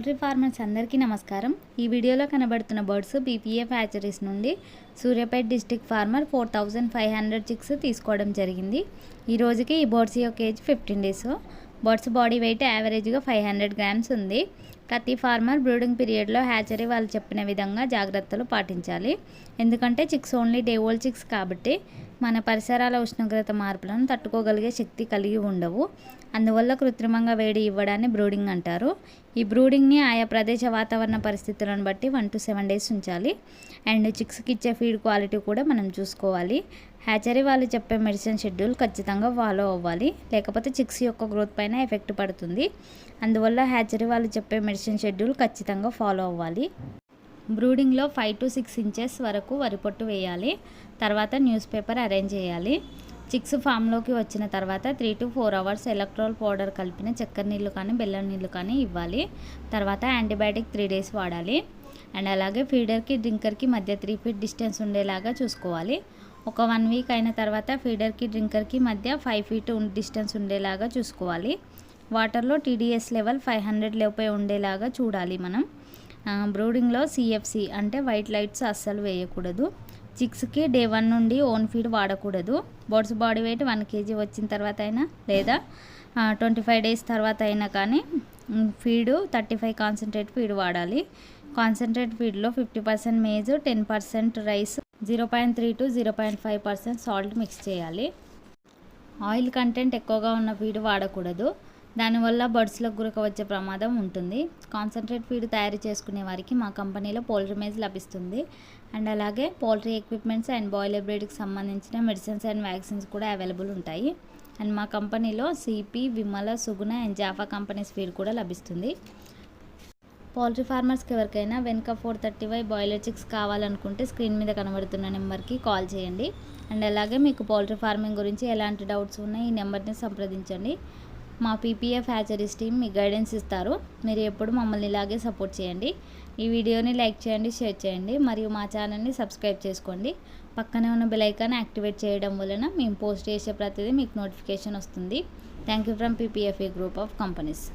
Poultry farmers అందరికీ నమస్కారం. ఈ వీడియోలో కనబడుతున్న బర్డ్స్ పీపీఎఫ్ హ్యాచరీస్ నుండి సూర్యాపేట డిస్ట్రిక్ట్ ఫార్మర్ 4500 చిక్స్ తీసుకోవడం జరిగింది. ఈ రోజుకి ఈ బర్డ్స్ యొక్క age 15 days. Birds body weight యావరేజ్గా 500 గ్రామ్స్ ఉంది. ప్రతి ఫార్మర్ బ్రూడింగ్ పీరియడ్లో హ్యాచరీ వాళ్ళు చెప్పిన విధంగా జాగ్రత్తలు పాటించాలి. ఎందుకంటే chicks only day old chicks కాబట్టి మన పరిసరాల ఉష్ణోగ్రత మార్పులను తట్టుకోగలిగే శక్తి కలిగి ఉండవు. అందువల్ల కృత్రిమంగా వేడి ఇవ్వడాన్ని బ్రూడింగ్ అంటారు. ఈ బ్రూడింగ్ని ఆయా ప్రదేశ వాతావరణ పరిస్థితులను బట్టి 1 to 7 డేస్ ఉంచాలి. అండ్ చిక్స్కి ఇచ్చే ఫీడ్ క్వాలిటీ కూడా మనం చూసుకోవాలి. హ్యాచరీ వాళ్ళు చెప్పే మెడిసిన్ షెడ్యూల్ ఖచ్చితంగా ఫాలో అవ్వాలి, లేకపోతే చిక్స్ యొక్క గ్రోత్ పైన ఎఫెక్ట్ పడుతుంది. అందువల్ల హ్యాచరీ వాళ్ళు చెప్పే మెడిసిన్ షెడ్యూల్ ఖచ్చితంగా ఫాలో అవ్వాలి. బ్రూడింగ్లో 5 to 6 ఇంచెస్ వరకు వరి పొట్టు వేయాలి. తర్వాత న్యూస్ పేపర్ అరేంజ్ చేయాలి. చిక్స్ ఫామ్లోకి వచ్చిన తర్వాత 3 to 4 అవర్స్ ఎలక్ట్రోల్ పౌడర్ కలిపిన చక్కెర నీళ్ళు కానీ బెల్లం నీళ్ళు కానీ ఇవ్వాలి. తర్వాత యాంటీబయాటిక్ 3 days వాడాలి. అండ్ అలాగే ఫీడర్కి డ్రింకర్కి మధ్య 3 feet డిస్టెన్స్ ఉండేలాగా చూసుకోవాలి. ఒక 1 week అయిన తర్వాత ఫీడర్కి డ్రింకర్కి మధ్య 5 feet డిస్టెన్స్ ఉండేలాగా చూసుకోవాలి. వాటర్లో టీడీఎస్ లెవెల్ 500 లోపే ఉండేలాగా చూడాలి మనం. బ్రూడింగ్లో సిఎఫ్సి అంటే వైట్ లైట్స్ అస్సలు వేయకూడదు. చిక్స్కి డే 1 నుండి ఓన్ ఫీడ్ వాడకూడదు. బర్డ్స్ బాడీ వెయిట్ 1 kg వచ్చిన తర్వాత అయినా లేదా 25 days తర్వాత అయినా కానీ ఫీడు 35 కాన్సన్ట్రేట్ ఫీడ్ వాడాలి. కాన్సన్ట్రేట్ ఫీడ్లో 50% maize, 10% rice, 0.3 to 0.5% salt mix చేయాలి. ఆయిల్ కంటెంట్ ఎక్కువగా ఉన్న ఫీడ్ వాడకూడదు. దానివల్ల బర్డ్స్లకు గురక వచ్చే ప్రమాదం ఉంటుంది. కాన్సన్ట్రేట్ ఫీడ్ తయారు చేసుకునే వారికి మా కంపెనీలో పౌల్ట్రీ మేజ్ లభిస్తుంది. అండ్ అలాగే పౌల్ట్రీ ఎక్విప్మెంట్స్ అండ్ బాయిలర్ బ్రీడ్కి సంబంధించిన మెడిసిన్స్ అండ్ వ్యాక్సిన్స్ కూడా అవైలబుల్ ఉంటాయి. అండ్ మా కంపెనీలో CP, Vimala, Suguna and Jaffa companies feed కూడా లభిస్తుంది. పౌల్ట్రీ ఫార్మర్స్కి ఎవరికైనా వెనుక 430Y బాయిలర్ చిక్స్ కావాలనుకుంటే స్క్రీన్ మీద కనబడుతున్న నెంబర్కి కాల్ చేయండి. అండ్ అలాగే మీకు పౌల్ట్రీ ఫార్మింగ్ గురించి ఎలాంటి డౌట్స్ ఉన్నా ఈ నెంబర్ని సంప్రదించండి. మా పీపీఎఫ్ హ్యాచరీస్ టీమ్ మీకు గైడెన్స్ ఇస్తారు. మీరు ఎప్పుడు మమ్మల్ని ఇలాగే సపోర్ట్ చేయండి. ఈ వీడియోని లైక్ చేయండి, షేర్ చేయండి, మరియు మా ఛానల్ని సబ్స్క్రైబ్ చేసుకోండి. పక్కనే ఉన్న బెల్ ఐకాన్ యాక్టివేట్ చేయడం వలన మేము పోస్ట్ చేసే ప్రతిదీ మీకు నోటిఫికేషన్ వస్తుంది. Thank you from PPF group of companies.